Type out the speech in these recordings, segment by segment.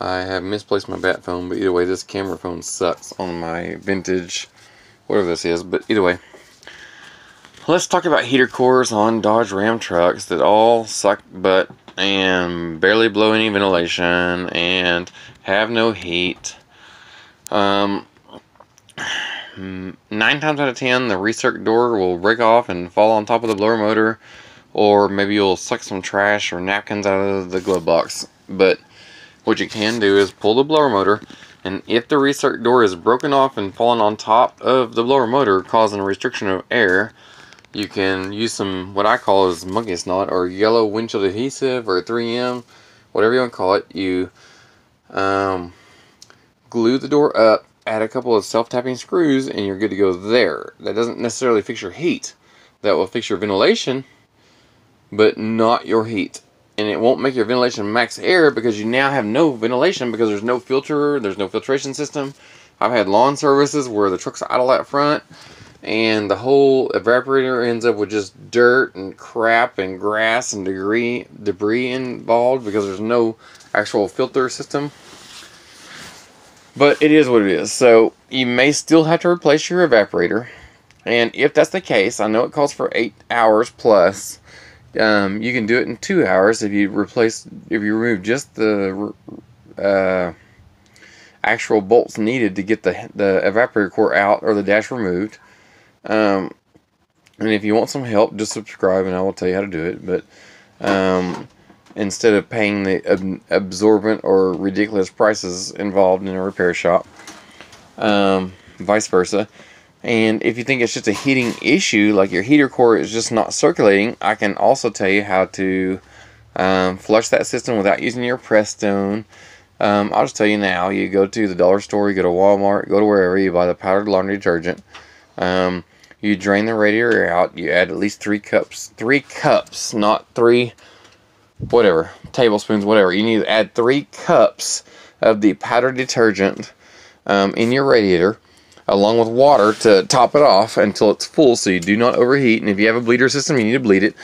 I have misplaced my bat phone, but either way, this camera phone sucks on my vintage, whatever this is. But either way, let's talk about heater cores on Dodge Ram trucks that all suck butt and barely blow any ventilation and have no heat. 9 times out of 10, the recirc door will break off and fall on top of the blower motor, or maybe you'll suck some trash or napkins out of the glove box. But what you can do is pull the blower motor, and if the recirc door is broken off and fallen on top of the blower motor, causing a restriction of air, you can use some, what I call is monkey snot, or yellow windshield adhesive, or 3M, whatever you want to call it. You glue the door up, add a couple of self-tapping screws, and you're good to go there. That doesn't necessarily fix your heat. That will fix your ventilation, but not your heat. And it won't make your ventilation max air because you now have no ventilation because there's no filter, there's no filtration system. I've had lawn services where the truck's idle out front and the whole evaporator ends up with just dirt and crap and grass and debris involved because there's no actual filter system. But it is what it is. So you may still have to replace your evaporator. And if that's the case, I know it calls for 8 hours plus. You can do it in 2 hours if you remove just the actual bolts needed to get the evaporator core out or the dash removed. And if you want some help, just subscribe and I will tell you how to do it. But instead of paying the absorbent or ridiculous prices involved in a repair shop, vice versa. And if you think it's just a heating issue, like your heater core is just not circulating, I can also tell you how to flush that system without using your Prestone. I'll just tell you now, you go to the dollar store, you go to Walmart, go to wherever, you buy the powdered laundry detergent. You drain the radiator out, you add at least 3 cups, not 3, whatever, tablespoons, whatever. You need to add 3 cups of the powdered detergent in your radiator, along with water to top it off until it's full so you do not overheat. And if you have a bleeder system, you need to bleed it.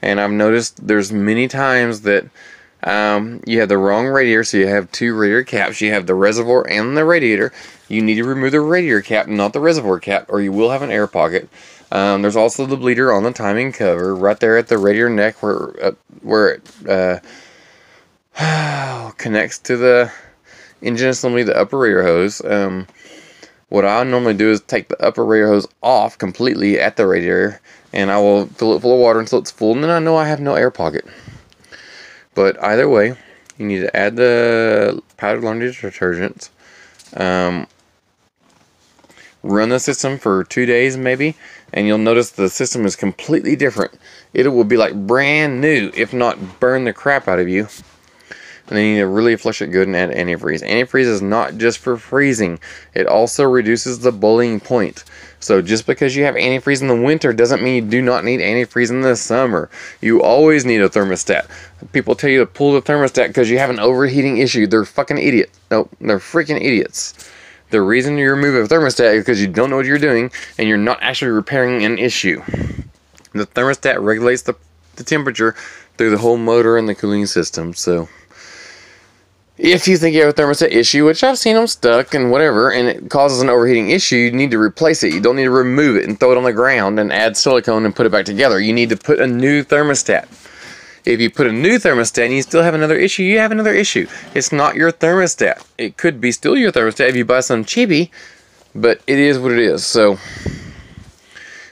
And I've noticed there's many times that you have the wrong radiator, so you have 2 radiator caps. You have the reservoir and the radiator. You need to remove the radiator cap, not the reservoir cap, or you will have an air pocket. There's also the bleeder on the timing cover right there at the radiator neck where it connects to the engine assembly, the upper radiator hose. What I normally do is take the upper radiator hose off completely at the radiator, and I will fill it full of water until it's full, and then I know I have no air pocket. But either way, you need to add the powdered laundry detergent. Run the system for 2 days maybe, and you'll notice the system is completely different. It will be like brand new, if not burn the crap out of you. And then you need to really flush it good and add antifreeze. Antifreeze is not just for freezing. It also reduces the boiling point. So just because you have antifreeze in the winter doesn't mean you do not need antifreeze in the summer. You always need a thermostat. People tell you to pull the thermostat because you have an overheating issue. They're fucking idiots. No, they're freaking idiots. The reason you remove a thermostat is because you don't know what you're doing and you're not actually repairing an issue. The thermostat regulates the temperature through the whole motor and the cooling system. So if you think you have a thermostat issue, which I've seen them stuck and whatever, and it causes an overheating issue, you need to replace it. You don't need to remove it and throw it on the ground and add silicone and put it back together. You need to put a new thermostat. If you put a new thermostat and you still have another issue, you have another issue. It's not your thermostat. It could be still your thermostat if you buy some cheapy, but it is what it is. So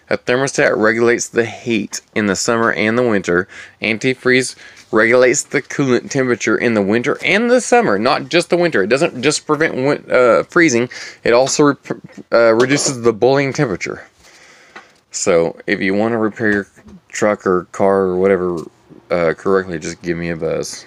a thermostat regulates the heat in the summer and the winter. Antifreeze regulates the coolant temperature in the winter and the summer, not just the winter. It doesn't just prevent freezing. It also reduces the boiling temperature. So if you want to repair your truck or car or whatever correctly, just give me a buzz.